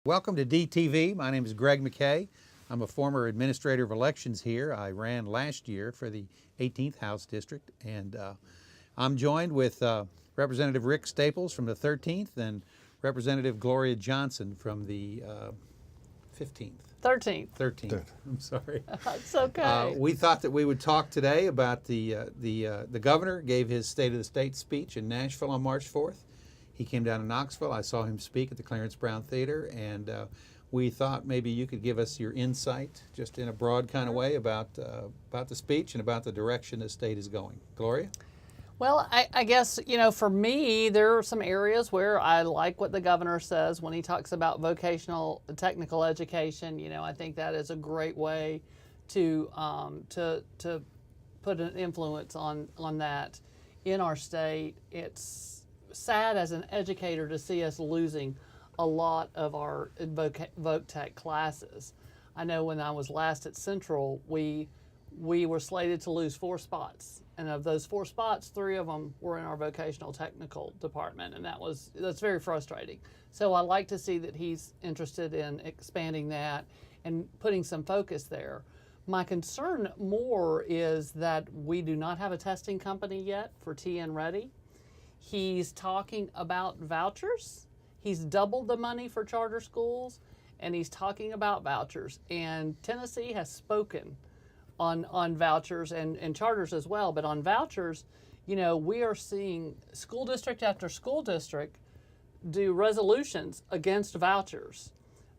Welcome to DTV. My name is Greg Mackay. I'm a former administrator of elections here. I ran last year for the 18th House District, and I'm joined with Representative Rick Staples from the 13th and Representative Gloria Johnson from the 15th. 13th. 13th. I'm sorry. It's okay. We thought that we would talk today about the governor gave his State of the State speech in Nashville on March 4th. He came down to Knoxville. I saw him speak at the Clarence Brown Theater, and we thought maybe you could give us your insight, just in a broad kind of way, about the speech and about the direction the state is going. Gloria? Well, I guess, for me, there are some areas where I like what the governor says when he talks about vocational technical education. I think that is a great way to put an influence on that in our state. It's sad as an educator to see us losing a lot of our voc tech classes. I know when I was last at Central, we were slated to lose 4 spots, and of those 4 spots, 3 of them were in our vocational technical department, and that's very frustrating. So I like to see that he's interested in expanding that and putting some focus there. My concern more is that we do not have a testing company yet for TN Ready. He's talking about vouchers. He's doubled the money for charter schools, and he's talking about vouchers. And Tennessee has spoken on vouchers and charters as well. But on vouchers, we are seeing school district after school district do resolutions against vouchers.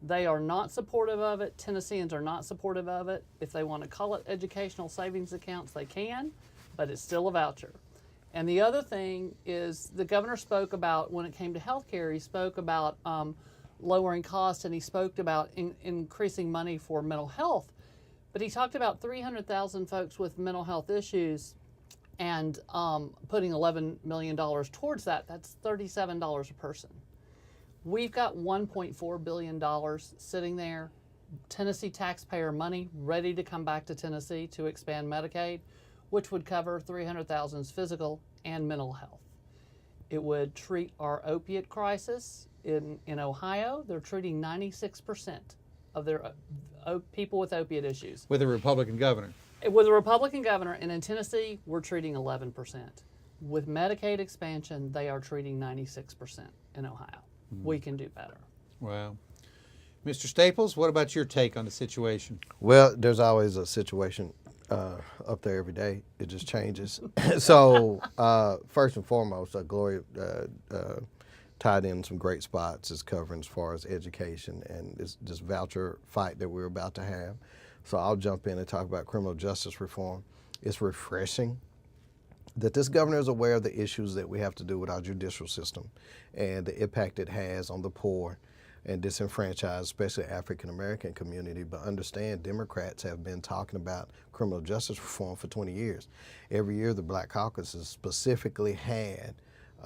They are not supportive of it. Tennesseans are not supportive of it. If they want to call it educational savings accounts, they can, but it's still a voucher. And the other thing is the governor spoke about, when it came to health care, he spoke about lowering costs, and he spoke about increasing money for mental health. But he talked about 300,000 folks with mental health issues and putting $11 million towards that. That's $37 a person. We've got $1.4 billion sitting there, Tennessee taxpayer money ready to come back to Tennessee to expand Medicaid, which would cover 300,000's physical and mental health. It would treat our opiate crisis in Ohio. They're treating 96% of their people with opiate issues. With a Republican governor. With a Republican governor, and in Tennessee, we're treating 11%. With Medicaid expansion, they are treating 96% in Ohio. We can do better. Wow. Mr. Staples, what about your take on the situation? Well, there's always a situation up there every day. It just changes. So first and foremost, Gloria tied in some great spots as covering as far as education and this voucher fight that we're about to have. So I'll jump in and talk about criminal justice reform. It's refreshing that this governor is aware of the issues that we have to do with our judicial system and the impact it has on the poor and disenfranchised, especially African-American community. But understand, Democrats have been talking about criminal justice reform for 20 years. Every year, the Black Caucus has specifically had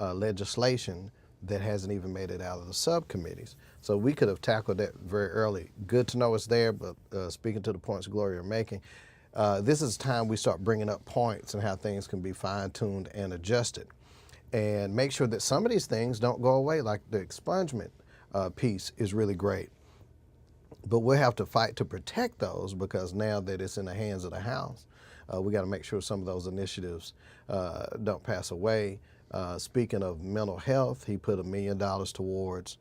legislation that hasn't even made it out of the subcommittees. So we could have tackled that very early. Good to know it's there, but speaking to the points Gloria are making, this is time we start bringing up points and how things can be fine-tuned and adjusted. And make sure that some of these things don't go away, like the expungement piece is really great. But we'll have to fight to protect those, because now that it's in the hands of the House, we got to make sure some of those initiatives don't pass away. Speaking of mental health, he put $1 million towards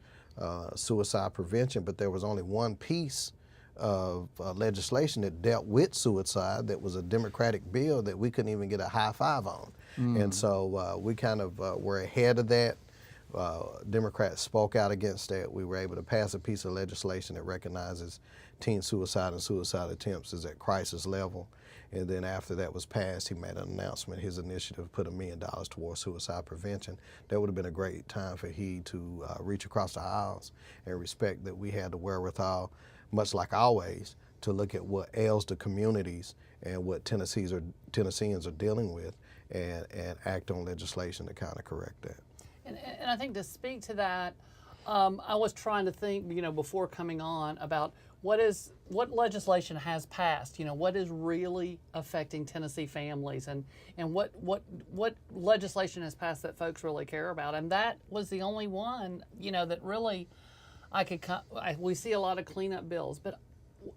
suicide prevention, but there was only one piece of legislation that dealt with suicide that was a Democratic bill that we couldn't even get a high five on. And so we kind of were ahead of that. Democrats spoke out against that. We were able to pass a piece of legislation that recognizes teen suicide and suicide attempts is at crisis level. And then after that was passed, he made an announcement. His initiative put $1 million towards suicide prevention. That would have been a great time for he to reach across the aisles and respect that we had the wherewithal, much like always, to look at what ails the communities and what Tennesseans are dealing with, and act on legislation to kind of correct that. And I think to speak to that, I was trying to think, before coming on about what legislation has passed, what is really affecting Tennessee families, and what legislation has passed that folks really care about. And that was the only one, that really we see a lot of cleanup bills, but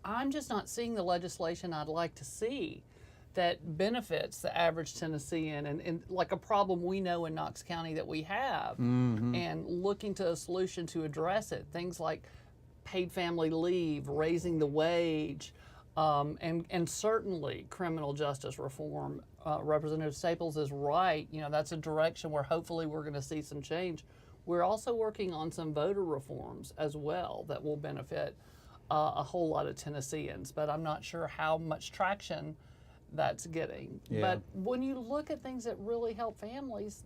I'm just not seeing the legislation I'd like to see that benefits the average Tennessean, and like a problem we know in Knox County that we have, and looking to a solution to address it. Things like paid family leave, raising the wage, and certainly criminal justice reform. Representative Staples is right. You know, that's a direction where hopefully we're going to see some change. We're also working on some voter reforms as well that will benefit a whole lot of Tennesseans, but I'm not sure how much traction that's getting. Yeah. But when you look at things that really help families,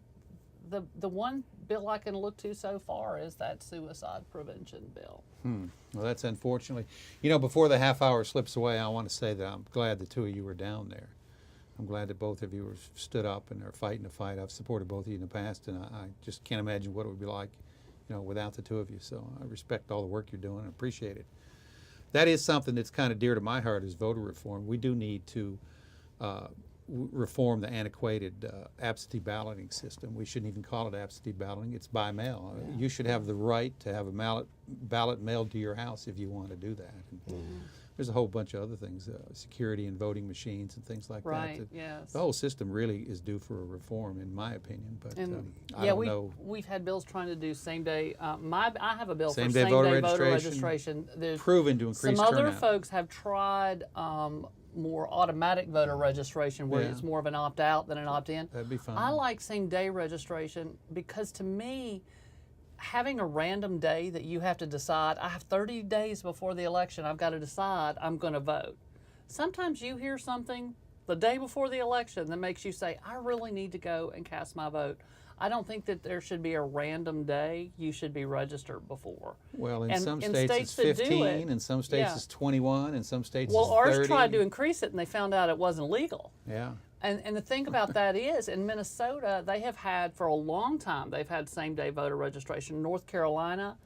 the one bill I can look to so far is that suicide prevention bill. Well, that's unfortunately. You know, before the half hour slips away, I want to say that I'm glad the two of you were down there. I'm glad that both of you were stood up and are fighting the fight. I've supported both of you in the past, and I just can't imagine what it would be like, you know, without the two of you. So I respect all the work you're doing and appreciate it. That is something that's kind of dear to my heart, is voter reform. We do need to reform the antiquated absentee balloting system. We shouldn't even call it absentee balloting. It's by mail. Yeah. You should have the right to have a ballot mailed to your house if you want to do that. And there's a whole bunch of other things, security and voting machines and things like Right, that. yes. The whole system really is due for a reform, in my opinion. But And I don't know. We've had bills trying to do same day. I have a bill for Same-day same voter day voter registration, registration. There's Proven to increase some other turnout. folks have tried more automatic voter registration, where Yeah. it's more of an opt out than an opt in. That'd be fine. I like same day registration because to me, having a random day that you have to decide, I have 30 days before the election, I've got to decide I'm going to vote. Sometimes you hear something the day before the election that makes you say, I really need to go and cast my vote. I don't think that there should be a random day you should be registered before. Well, in And some in states states it's that do 15, it, in some states yeah. it's 21, in some states Well, it's ours 30. tried to increase it and they found out it wasn't legal. Yeah. And the thing about that is, in Minnesota, they have had for a long time, they've had same-day voter registration. North Carolina,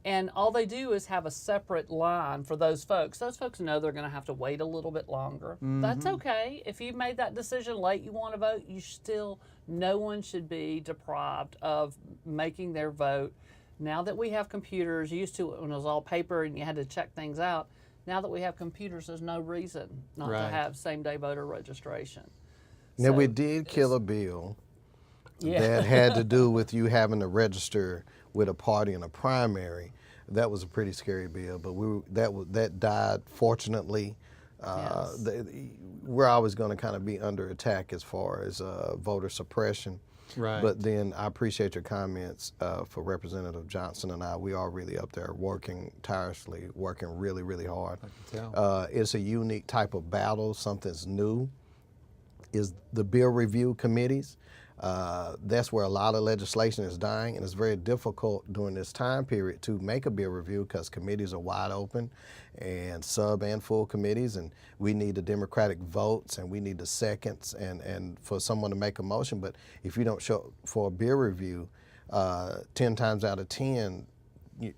and all they do is have a separate line for those folks. Those folks know they're going to have to wait a little bit longer. That's okay. If you made that decision late, you want to vote, no one should be deprived of making their vote. Now that we have computers, used to it when it was all paper and you had to check things out, now that we have computers, there's no reason not to Right. have same-day voter registration. Now, So we did kill a bill Yeah. that had to do with you having to register with a party in a primary. That was a pretty scary bill, but that died fortunately. Yes. We're always going to kind of be under attack as far as voter suppression. Right. But then I appreciate your comments for Representative Johnson and I. We are really up there working tirelessly, working really, really hard. I can tell. It's a unique type of battle, something's new. Is the bill review committees. That's where a lot of legislation is dying, and it's very difficult during this time period to make a bill review because committees are wide open, and sub and full committees, and we need the Democratic votes and we need the seconds and for someone to make a motion. But if you don't show for a bill review, 10 times out of 10,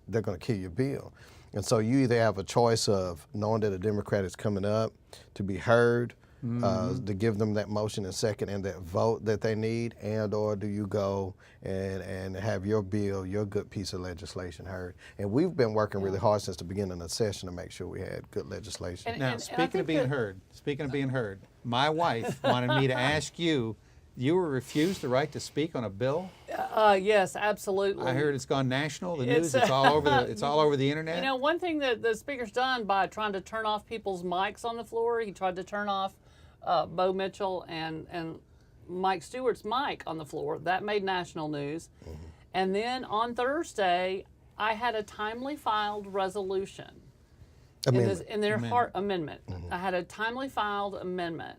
they're going to kill your bill. And so you either have a choice of knowing that a Democrat is coming up to be heard, to give them that motion and second and that vote that they need, and or do you go and have your bill, your good piece of legislation heard? And we've been working really hard since the beginning of the session to make sure we had good legislation. I Now, speaking think of being that- heard, my wife wanted me to ask you, you were refused the right to speak on a bill? Yes, absolutely. I heard it's gone national, the It's, news, it's all over the internet. You know, one thing that the speaker's done by trying to turn off people's mics on the floor, he tried to turn off Bo Mitchell and Mike Stewart's mic on the floor. That made national news. And then on Thursday, I had a timely filed resolution. Amendment. In their amendment. I had a timely filed amendment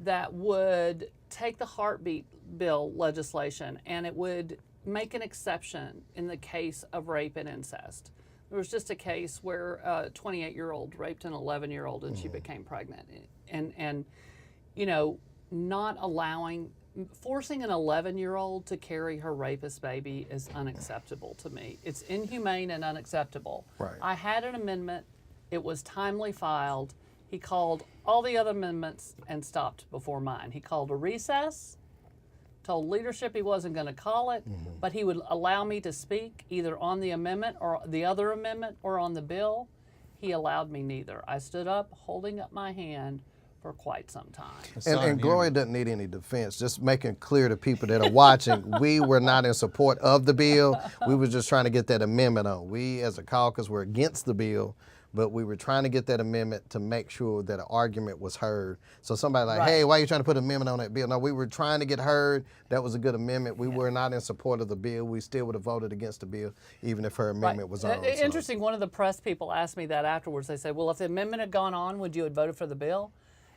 that would take the heartbeat bill legislation and it would make an exception in the case of rape and incest. There was just a case where a 28-year-old raped an 11-year-old and she became pregnant. And you know, not allowing, forcing an 11-year-old to carry her rapist baby is unacceptable to me. It's inhumane and unacceptable. Right. I had an amendment. It was timely filed. He called all the other amendments and stopped before mine. He called a recess, told leadership he wasn't going to call it, but he would allow me to speak either on the amendment or the other amendment or on the bill. He allowed me neither. I stood up holding up my hand for quite some time. And Gloria doesn't need any defense. Just making clear to people that are watching, we were not in support of the bill. We were just trying to get that amendment on. We, as a caucus, were against the bill, but we were trying to get that amendment to make sure that an argument was heard. So somebody like, hey, why are you trying to put an amendment on that bill? No, we were trying to get heard. That was a good amendment. We were not in support of the bill. We still would have voted against the bill, even if her amendment was on. Interesting, one of the press people asked me that afterwards. They said, well, if the amendment had gone on, would you have voted for the bill?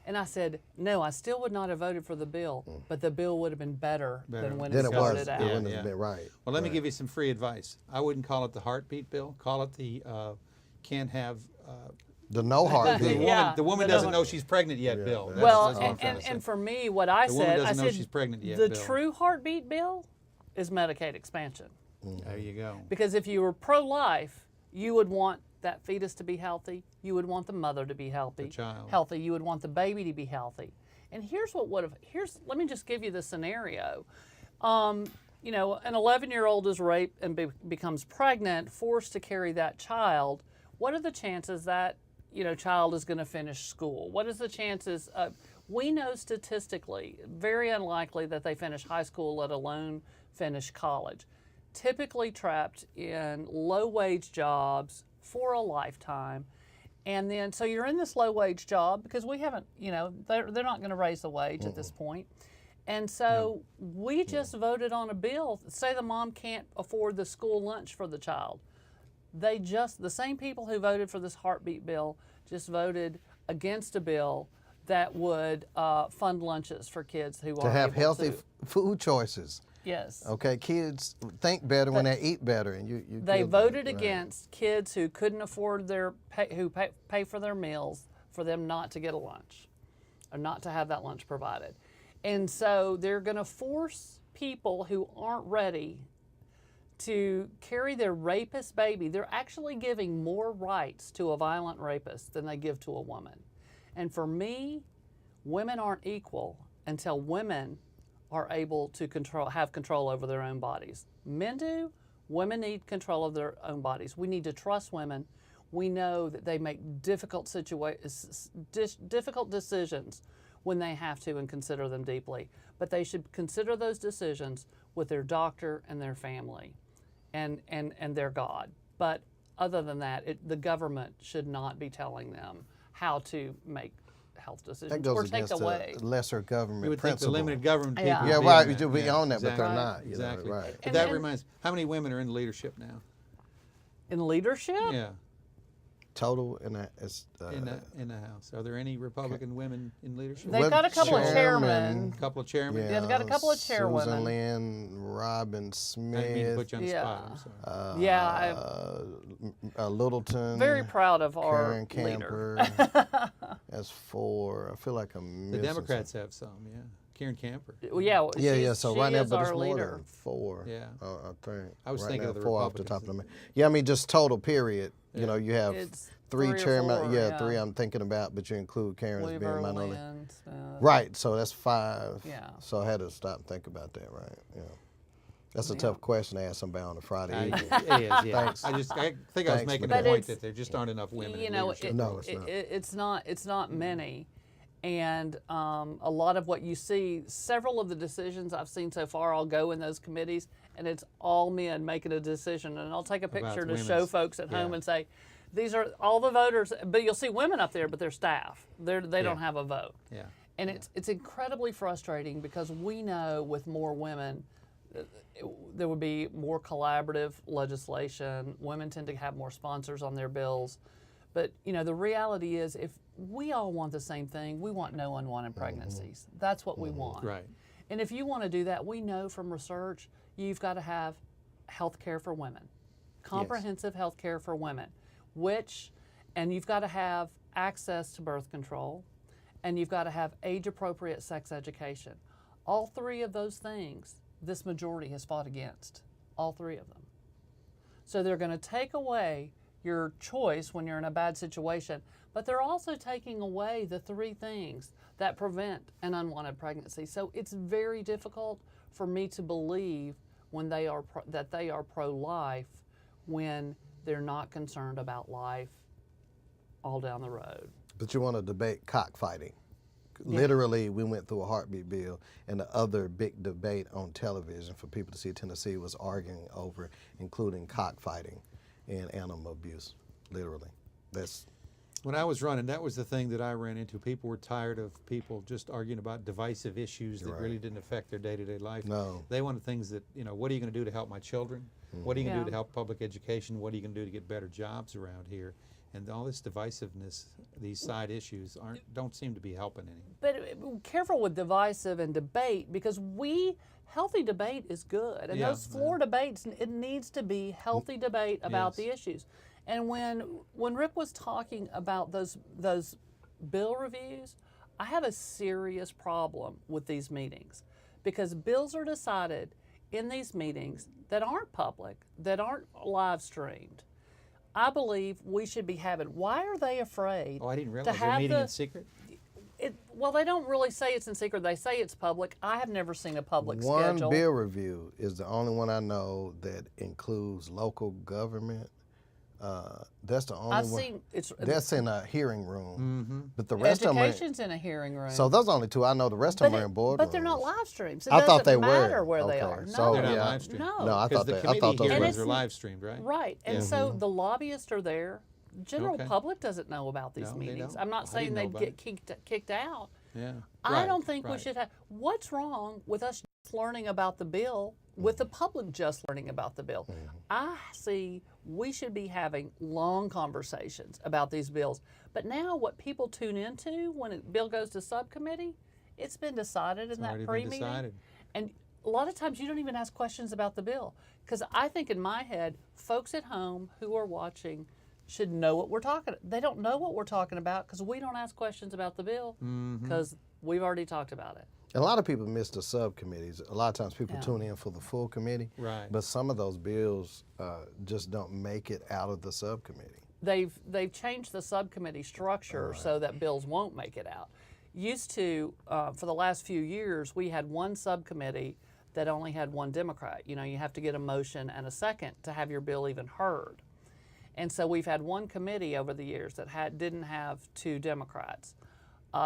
And I said, no, I still would not have voted for the bill, but the bill would have been better than when it started out. It wouldn't have been right. Well, let me give you some free advice. I wouldn't call it the heartbeat bill. Call it the can't have... the no heartbeat. The woman doesn't know she's pregnant yet, bill. And for me, what I said, I said she's pregnant yet, the bill. true heartbeat bill is Medicaid expansion. There you go. Because if you were pro-life, you would want that fetus to be healthy. You would want the mother to be healthy. The child. Healthy. You would want the baby to be healthy. And here's what would have. Let me just give you the scenario. An 11-year-old is raped and becomes pregnant, forced to carry that child. What are the chances that child is going to finish school? What is the chances? We know statistically, very unlikely that they finish high school, let alone finish college. Typically trapped in low-wage jobs for a lifetime. And then, so you're in this low-wage job because we haven't, they're not going to raise the wage at this point. And so we just voted on a bill. Say the mom can't afford the school lunch for the child. The same people who voted for this heartbeat bill just voted against a bill that would fund lunches for kids who to have healthy food choices. Yes. Okay, kids think better when they eat better, and they voted against kids who couldn't afford pay for their meals, for them not to get a lunch, or not to have that lunch provided, and so they're going to force people who aren't ready to carry their rapist baby. They're actually giving more rights to a violent rapist than they give to a woman, and for me, women aren't equal until women are able to have control over their own bodies. Men do. Women need control of their own bodies. We need to trust women. We know that they make difficult decisions when they have to and consider them deeply. But they should consider those decisions with their doctor and their family and their God. But other than that, the government should not be telling them how to make health decisions that goes or take against away lesser government You would principle. think the limited government people Yeah, would right. be You be on that, but they're not. Exactly. Right. But that reminds. How many women are in leadership now? In leadership? Yeah. Total in that is In the House, are there any Republican women in leadership? They've got a couple of chairmen. A couple of chairmen. Yeah, they've got a couple of chairwomen. Susan Lynn, Robin I didn't mean to Smith, put you on the spot. I'm sorry. Littleton. Very proud of Karen our Camper. leader. That's 4. I feel like I'm missing The Democrats have some. Yeah. Karen Camper. Yeah. So right now, but it's more leader. than 4. Yeah. I think. I was right thinking now, of the 4 off the top Republicans. of the Yeah, I mean just total period. You know, you have It's 3 3 or chairmen. 4, Yeah, 3 I'm thinking about, but you include Karen as being Weaver, minority. Lynn, Smith. Right, so that's 5. Yeah. So I had to stop and think about that, right? Yeah. That's a tough question to ask somebody on a Friday evening. It is, yeah. Thanks. I think I was making but the point it's- that there just aren't enough women You in know, leadership. No, it's not. It's not many, and a lot of what you see, several of the decisions I've seen so far, I'll go in those committees, and it's all men making a decision, and I'll take a picture to show women's- folks at home yeah. and say, these are all the voters, but you'll see women up there, but they're staff. They don't Yeah. have a vote. Yeah. And it's incredibly frustrating because we know with more women, there would be more collaborative legislation. Women tend to have more sponsors on their bills. But, you know, the reality is if we all want the same thing, we want no unwanted pregnancies. That's what we want. Right. And if you want to do that, we know from research, you've got to have health care for women, comprehensive health care for women, and you've got to have access to birth control, and you've got to have age-appropriate sex education. All 3 of those things, this majority has fought against, all 3 of them. So they're going to take away your choice when you're in a bad situation, but they're also taking away the 3 things that prevent an unwanted pregnancy. So it's very difficult for me to believe when they are that they are pro-life when they're not concerned about life all down the road. But you want to debate cockfighting. Literally, we went through a heartbeat bill, and the other big debate on television for people to see Tennessee was arguing over including cockfighting and animal abuse. Literally. That's When I was running, that was the thing that I ran into. People were tired of people just arguing about divisive issues that Right. really didn't affect their day-to-day life. No. They wanted things that, what are you going to do to help my children? What are you going to Yeah. do to help public education? What are you going to do to get better jobs around here? And all this divisiveness, these side issues, don't seem to be helping any. But careful with divisive and debate, because healthy debate is good. And Yeah, those floor debates, it needs to be healthy debate about Yes. the issues. And when Rick was talking about those bill reviews, I have a serious problem with these meetings, because bills are decided in these meetings that aren't public, that aren't live streamed. I believe we should be having. Why are they afraid? Oh, I didn't to realize they're have meeting the, in secret? Well, they don't really say it's in secret. They say it's public. I have never seen a public one schedule. bill review is the only one I know that includes local government. That's the only I've one. seen it's That's in a hearing room. Mm-hmm. But the rest of them. education's in a hearing room. So those are only two I know. The rest of them are in boardrooms. But they're not live streams. It I doesn't thought they matter were. where they Okay, are. so, No, They're not yeah. live streamed. no. No, I Because thought the that. I committee thought those hearings were. are live streamed, right? Right, and Yeah. so the lobbyists are there. General Okay. public doesn't know about these No, they meetings. don't. I'm not I saying didn't know they'd about get kicked out. Yeah. I Right, don't think we right. should have. What's wrong with us just learning about the bill, with the public just learning about the bill? I see we should be having long conversations about these bills. But now what people tune into when a bill goes to subcommittee, it's been decided in that already been pre-meeting. decided. And a lot of times you don't even ask questions about the bill. Because I think in my head, folks at home who are watching should know what we're talking about. They don't know what we're talking about because we don't ask questions about the bill because we've already talked about it. A lot of people miss the subcommittees. A lot of times people Yeah. tune in for the full committee. Right. But some of those bills just don't make it out of the subcommittee. They've changed the subcommittee structure so that bills won't make it out. Used to, for the last few years, we had one subcommittee that only had one Democrat. You have to get a motion and a second to have your bill even heard. And so we've had one committee over the years that didn't have two Democrats.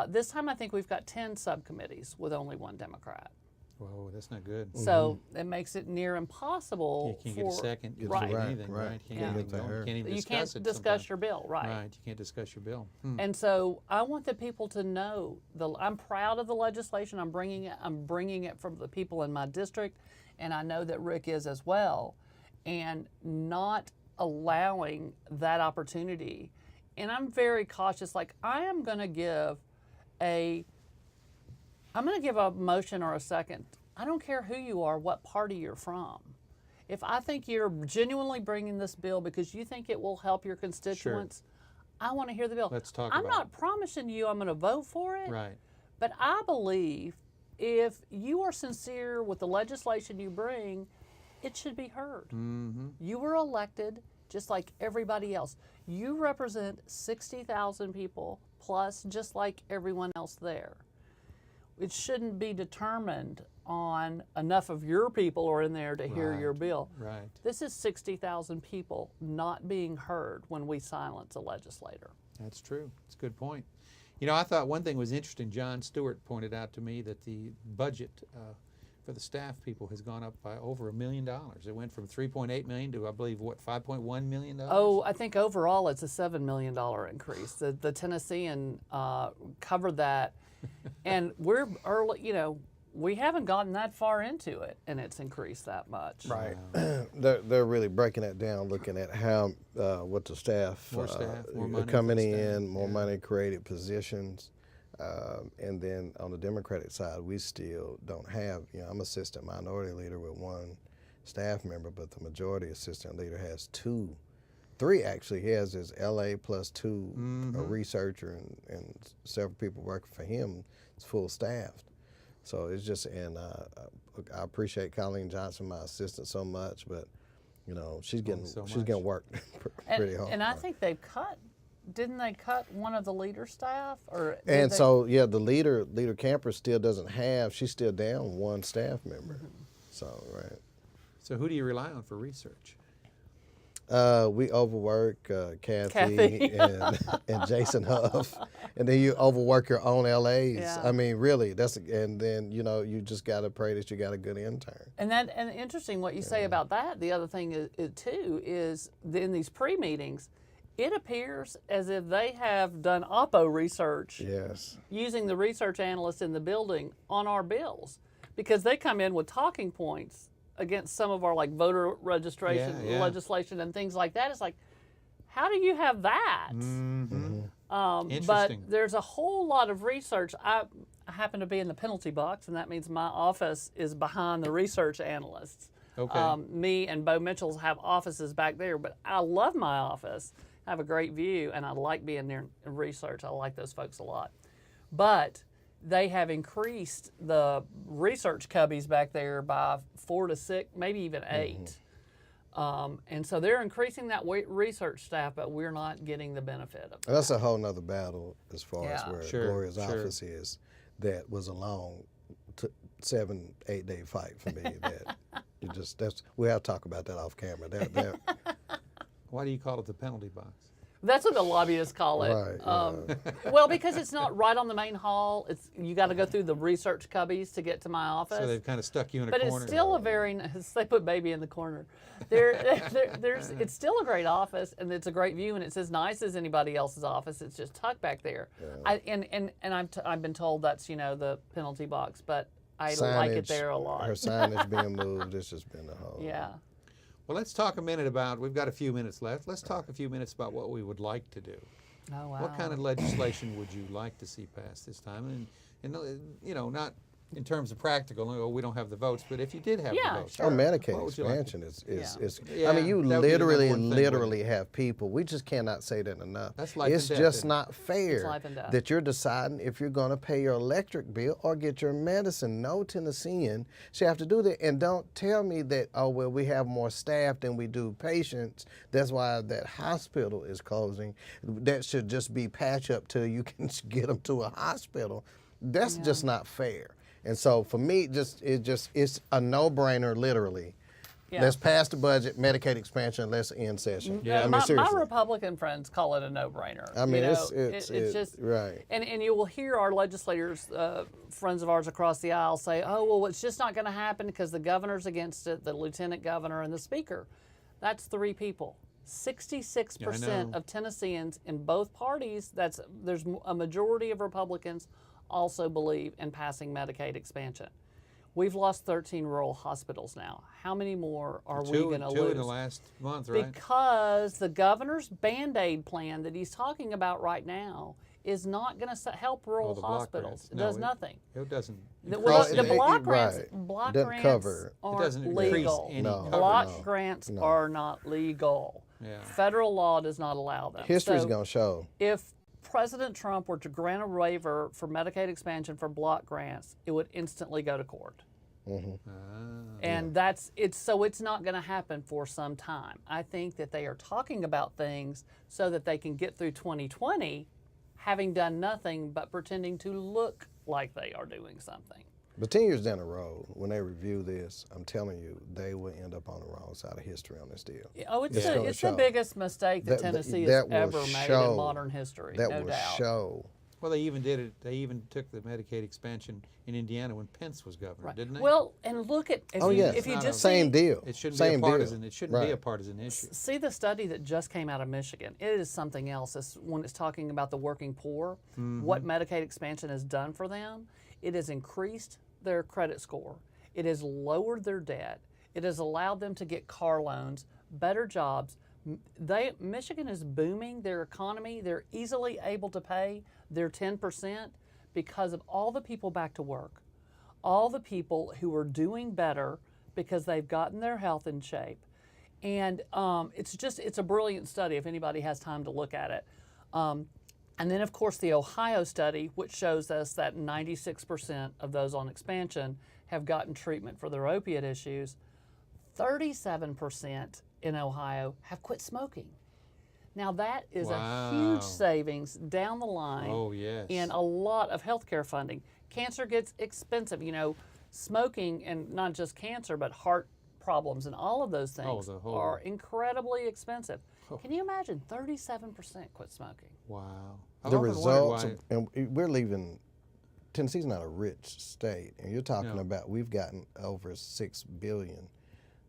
This time I think we've got 10 subcommittees with only one Democrat. Whoa, that's not good. So it makes it near impossible You can't get a second. You Right. can't Right, do anything, right. right? You Yeah. can't, Get even to go- her. can't even You discuss can't it discuss sometimes. your bill, right? You can't discuss your bill. And so I want the people to know I'm proud of the legislation. I'm bringing it from the people in my district, and I know that Rick is as well, and not allowing that opportunity. And I'm very cautious. Like I'm going to give a motion or a second. I don't care who you are, what party you're from. If I think you're genuinely bringing this bill because you think it will help your constituents, I want to hear the bill. Let's talk I'm about not promising you I'm going to vote for it, Right. but I believe if you are sincere with the legislation you bring, it should be heard. You were elected just like everybody else. You represent 60,000 people plus just like everyone else there. It shouldn't be determined on enough of your people are in there to hear your bill. Right. This is 60,000 people not being heard when we silence a legislator. That's true. It's a good point. I thought one thing was interesting. John Stewart pointed out to me that the budget for the staff people has gone up by over $1 million. It went from $3.8 million to, I believe, $5.1 million? Oh, I think overall it's a $7 million increase. The Tennessean covered that, and we're early. We haven't gotten that far into it, and it's increased that much. Right. They're really breaking that down, looking at how what the staff, More staff, more money for coming the staff, in, more yeah. money, created positions, and then on the Democratic side, we still don't have. I'm assistant minority leader with one staff member, but the majority assistant leader has three actually. He has his LA plus two, a researcher and several people working for him. It's full staffed. So it's just, and I appreciate Colleen Johnson, my assistant, so much, but she's getting so she's much. getting worked pretty hard. And I think they've cut didn't they cut one of the leader staff? Or did And they- so, yeah, the leader camper still doesn't have, she's still down one staff member. So, right. So who do you rely on for research? We overwork Kathy, Kathy. and Jason Huff, and then you overwork your own LAs. Yeah. I mean, really, and then you just got to pray that you got a good intern. And interesting what you say about that. The other thing is in these pre-meetings, it appears as if they have done Oppo research Yes. using the research analysts in the building on our bills, because they come in with talking points against some of our like voter registration legislation and things like that. It's like, how do you have that? But Interesting. there's a whole lot of research. I happen to be in the penalty box, and that means my office is behind the research analysts. Okay. Me and Bo Mitchell's have offices back there, but I love my office. I have a great view, and I like being near research. I like those folks a lot. But they have increased the research cubbies back there by 4 to 6, maybe even 8. And so they're increasing that research staff, but we're not getting the benefit of that. And that's a whole nother battle as far as Yeah. where Sure, Gloria's sure. office is. That was a long 7-8 day fight for me. That we have to talk about that off camera. Why do you call it the penalty box? That's what the lobbyists call it. Right, Well, because it's not right on the main hall. You got to go through the research cubbies to get to my office. So they've kind of stuck you in a But corner. it's still a very nice, they put baby in the corner. It's still a great office, and it's a great view, and it's as nice as anybody else's office. It's just tucked back there. I've been told that's the penalty box, but I like it there a lot. Her signage being moved. It's just been a whole. Yeah. Well, let's talk a minute about, we've got a few minutes left. Let's talk a few minutes about what we would like to do. Oh, wow. What kind of legislation would you like to see passed this time? And not in terms of practical, we don't have the votes, but if you did have the votes. sure. Oh, Medicaid What would you like expansion is Yeah, I mean, you that would be the number literally, one thing, wouldn't literally have people. We just cannot say that enough. That's life It's and death, just isn't it? not fair life and death. that you're deciding if you're going to pay your electric bill or get your medicine. No Tennessean should have to do that. And don't tell me that, oh, well, we have more staff than we do patients. That's why that hospital is closing. That should just be patch up till you can get them to a hospital. That's just not fair. And so for me, it's a no-brainer, literally. Yeah. Let's pass the budget, Medicaid expansion, let's end session. Yeah, I mean, my seriously. Republican friends call it a no-brainer. I mean, it's just right. And you will hear our legislators, friends of ours across the aisle, say, "Oh, well, it's just not going to happen because the governor's against it, the lieutenant governor, and the speaker." That's 3 people. 66% of Tennesseans in both parties. There's a majority of Republicans also believe in passing Medicaid expansion. We've lost 13 rural hospitals now. How many more are we going to lose? 2 in the last month, right? Because the governor's Band-Aid plan that he's talking about right now is not going to help rural the block hospitals. grants. It No, does nothing. It doesn't. The increase block any- grants, right. block Doesn't grants cover. aren't It doesn't increase legal. any No. coverage. Block grants are not legal. Yeah. Federal law does not allow them. History's So going to show. if President Trump were to grant a waiver for Medicaid expansion for block grants, it would instantly go to court. And it's not going to happen for some time. I think that they are talking about things so that they can get through 2020 having done nothing but pretending to look like they are doing something. But 10 years down the road, when they review this, I'm telling you, they will end up on the wrong side of history on this deal. Oh, it's gonna the show. biggest mistake that Tennessee has that will ever made show. in modern history, That no will doubt. show. Well, they even did it. They even took the Medicaid expansion in Indiana when Pence was governor, didn't they? Well, and look at if Oh, you, yes. if you Not just Same see, deal. it shouldn't Same be a partisan. deal. It shouldn't be a Right. partisan issue. see the study that just came out of Michigan. It is something else. It's when it's talking about the working poor, what Medicaid expansion has done for them. It has increased their credit score. It has lowered their debt. It has allowed them to get car loans, better jobs. Michigan is booming their economy. They're easily able to pay their 10% because of all the people back to work, all the people who are doing better because they've gotten their health in shape. And it's a brilliant study if anybody has time to look at it. And then, of course, the Ohio study, which shows us that 96% of those on expansion have gotten treatment for their opiate issues. 37% in Ohio have quit smoking. Now that is a Wow. huge savings down the line Oh, yes. in a lot of healthcare funding. Cancer gets expensive, smoking, and not just cancer, but heart problems and all of those things the whole- are incredibly expensive. Can you imagine 37% quit smoking? Wow. I've The often wondered results, why- and we're leaving. Tennessee's not a rich state, and you're talking No. about we've gotten over $6 billion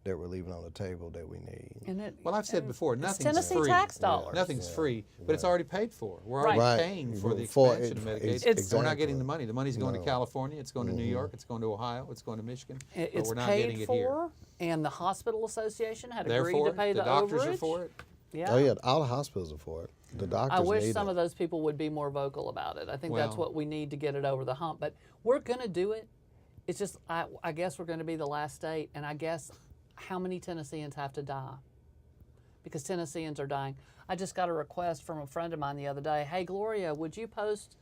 that we're leaving on the table that we need. And Well, I've said and before, it's nothing's Tennessee free. tax dollars. Nothing's free, but it's already paid for. We're Right. already Right. paying for the For expansion of it- Medicaid. it's- We're not getting exactly. the money. The money's going to No. California, it's going to New York, it's going to Ohio, it's going to Michigan, but It's we're not paid getting it for, here. and the hospital association had They're agreed for to pay it. The the doctors overage. are for it. Yeah. Oh yeah, all the hospitals are for it. The doctors I wish need some it. of those people would be more vocal about it. I think that's Well- what we need to get it over the hump. But we're going to do it. It's just, I guess we're going to be the last state, and I guess how many Tennesseans have to die? Because Tennesseans are dying. I just got a request from a friend of mine the other day. Hey, Gloria, would you post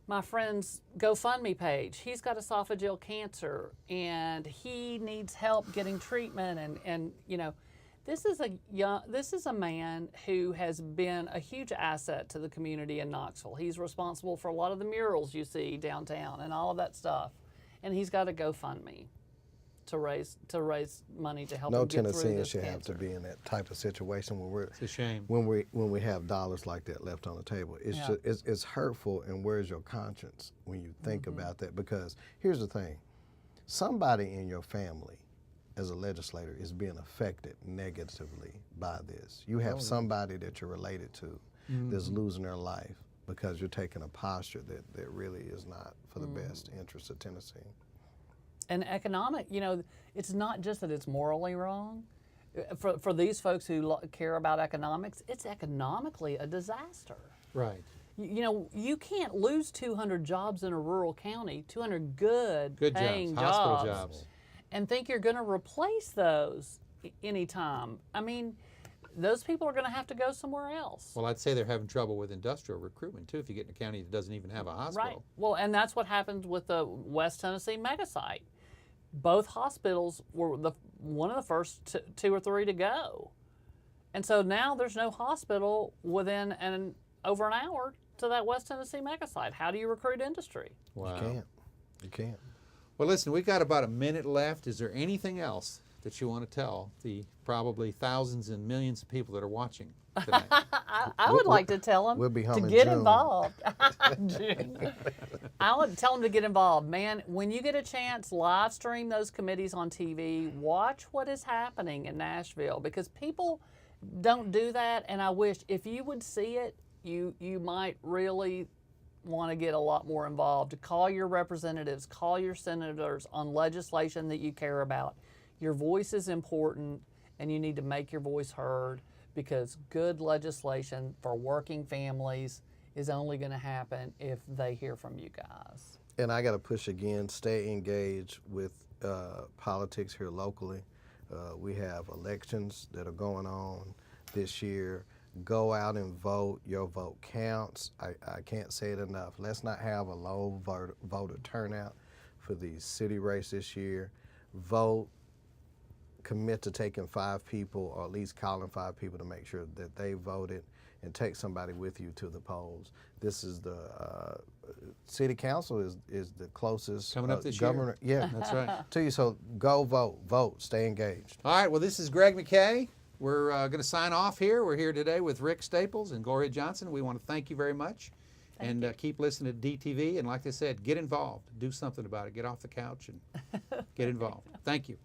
my friend's GoFundMe page? He's got esophageal cancer, and he needs help getting treatment. And this is a man who has been a huge asset to the community in Knoxville. He's responsible for a lot of the murals you see downtown and all of that stuff. And he's got a GoFundMe to raise money to help No him get through Tennessean this should have cancer. to be in that type of situation when we're It's a shame. when we have dollars like that left on the table. It's Yeah. just it's hurtful. And where's your conscience when you think Mm-hmm. about that? Because here's the thing: somebody in your family, as a legislator, is being affected negatively by this. You have somebody that you're related to that's losing their life because you're taking a posture that really is not for the best interest of Tennessee. And economic, it's not just that it's morally wrong. For these folks who care about economics, it's economically a disaster. Right. You can't lose 200 jobs in a rural county, 200 good Good paying jobs. Hospital jobs. and think you're going to replace those anytime. I mean, those people are going to have to go somewhere else. Well, I'd say they're having trouble with industrial recruitment, too, if you get in a county that doesn't even have a hospital. Right. Well, and that's what happened with the West Tennessee mega site. Both hospitals were one of the first two or three to go. And so now there's no hospital within over an hour to that West Tennessee mega site. How do you recruit industry? Wow. You can't. Well, listen, we've got about a minute left. Is there anything else that you want to tell the probably thousands and millions of people that are watching tonight? I would like to tell them we'll be home to in get June. involved. June. I would tell them to get involved. Man, when you get a chance, live stream those committees on TV. Watch what is happening in Nashville because people don't do that. And I wish if you would see it, you might really want to get a lot more involved. Call your representatives, call your senators on legislation that you care about. Your voice is important, and you need to make your voice heard because good legislation for working families is only going to happen if they hear from you guys. And I got to push again, stay engaged with politics here locally. We have elections that are going on this year. Go out and vote. Your vote counts. I can't say it enough. Let's not have a low voter turnout for the city race this year. Vote. Commit to taking 5 people, or at least calling 5 people to make sure that they voted, and take somebody with you to the polls. This is the city council is the closest Coming up this governor. year. Yeah, That's right. to you. So go vote, stay engaged. All right, well, this is Greg Macka. We're going to sign off here. We're here today with Rick Staples and Gloria Johnson. We want to thank you very much. And keep listening to DTV. And like I said, get involved. Do something about it. Get off the couch and get involved. Thank you.